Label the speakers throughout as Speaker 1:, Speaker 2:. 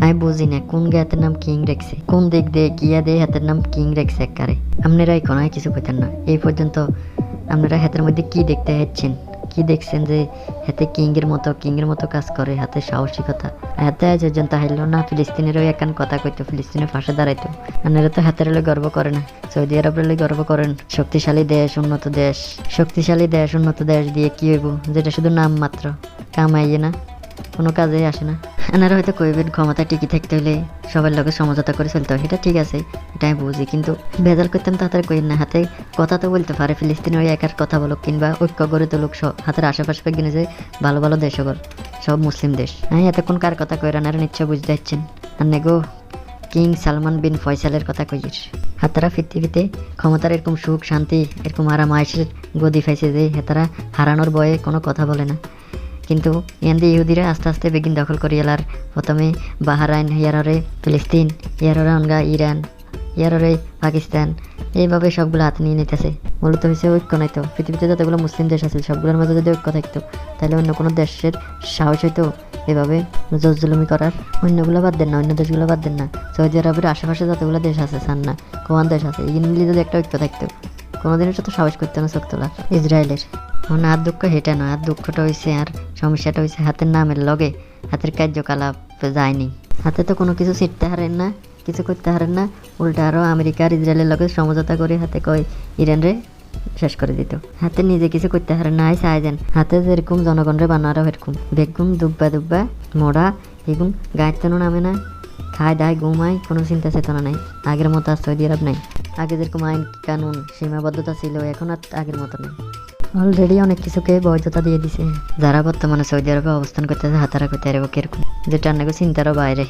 Speaker 1: আমি বুঝি না কোন গে হাতের নাম কিং রেখছে, কোন দিক দিয়ে গিয়া দিয়ে হাতের নাম কিং রেখছে একবারে। আপনারা এখন কিছু কইতেন না এই পর্যন্ত। আপনারা হাতের মধ্যে কি দেখতে হচ্ছেন, কি দেখছেন যে হাতে কিং এর মতো কাজ করে, হাতে সাহসিকতা। হাতে আজ পর্যন্ত হাইলো না ফিলিস্তিনেরও একান কথা কইতো, ফিলিস্তিনের পাশে দাঁড়াইতো। আপনারা তো হাতের হলে গর্ব করে না, সৌদি আরবের হলে গর্ব করেন। শক্তিশালী দেশ, উন্নত দেশ, শক্তিশালী দেশ উন্নত দেশ দিয়ে কি হইব, যেটা শুধু নাম মাত্র, কামাইয়ে না, কোনো কাজে আসে না। এনারা হয়তো কইবেন ক্ষমতা টিকে থাকতে হলে সবার লোকে সমঝোতা করে চলতে হয়, এটা ঠিক আছে, এটা আমি বুঝি, কিন্তু ভেজাল করতাম তো হাতের কইন না। হাতে কথা তো বলতে পারে, ফিলিস্তিনের ওই একার কথা বলুক, কিংবা ঐক্য গড়ে তুলুক হাতের আশেপাশে কিনে যে ভালো ভালো দেশ ওগর, সব মুসলিম দেশ। হ্যাঁ, এতক্ষণ কার কথা কই রানারা নিশ্চয় বুঝতে পারছেন। আর নেগো কিং সালমান বিন ফয়সালের কথা কইর। হাতারা পৃথিবীতে ক্ষমতার এরকম সুখ শান্তি, এরকম আরাম আয়েশের গদি পাইছে যে হেতারা হারানোর ভয়ে কোনো কথা বলে না। কিন্তু ইয়ান্দি ইহুদিরা আস্তে আস্তে বেগিন দখল করি এলার। প্রথমে বাহারাইন, ইয়াররে ফিলিস্তিন, ইয়াররে অনগা ইরান, ইয়াররে পাকিস্তান, এইভাবে সবগুলো হাতে নিয়ে নিতেছে। মূলত হয়েছে ঐক্য নয়তো। পৃথিবীতে যতগুলো মুসলিম দেশ আছে সবগুলোর মাঝে যদি ঐক্য থাকতো তাহলে অন্য কোনো দেশের সাহস হইতো এভাবে জুলুমি করার। অন্যগুলো বাদ দেন না, অন্য দেশগুলো বাদ দেন না, সৌদি আরবের আশেপাশে যতগুলো দেশ আছে সান না কোয়ান দেশ আছে, এই মিলিয়ে যদি একটা ঐক্য থাকতো কোনোদিনের সাথে সাহস করতো না চোখ তোলা ইসরায়েলের। এখন আর দুঃখ হেটা নয়, আর দুঃখটা হয়েছে, আর সমস্যাটা হয়েছে হাতের নামের লগে হাতের কার্যকলাপ যায়নি। হাতে তো কোনো কিছু ছিটতে হারেন না, কিছু করতে হারেন না, উল্টা আরও আমেরিকা আর ইসরায়েলের লগে সমঝোতা করে হাতে কয় ইরানরে শেষ করে দিত। হাতে নিজে কিছু করতে হারেন না, চাই দেন হাতে যেরকম জনগণরে বানারও এরকম বেগুন দুব্বা মোড়া এগুন গায়ের তেনো নামে না, খায় দায় ঘুমায়, কোনো চিন্তা চেতনা নাই। আগের মতো আর সৌদি আরব নাই। আগে যেরকম আইন কানুন সীমাবদ্ধতা ছিল এখন আর আগের মতো নেই। অলরেডি অনেক কিছুকে বৈধতা দিয়ে দিছে। যারা বর্তমানে সৌদি আরবে অবস্থান করতেছে হাতারা করতে পারবো কিরকম, যেটা নাকি চিন্তারও বাইরে।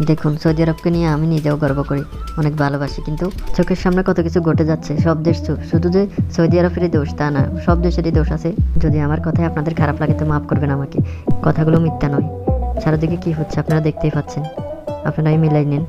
Speaker 1: দেখুন সৌদি আরবকে নিয়ে আমি নিজেও গর্ব করি, অনেক ভালোবাসি, কিন্তু চোখের সামনে কত কিছু ঘটে যাচ্ছে। সব দেশ শুধু যে সৌদি আরবেরই দোষ তা না, সব দেশেরই দোষ আছে। যদি আমার কথায় আপনাদের খারাপ লাগে তো মাফ করবেন আমাকে, কথাগুলো মিথ্যা নয়। সারাদিকে কি হচ্ছে আপনারা দেখতেই পাচ্ছেন, আপনারাই মিলাই নিন।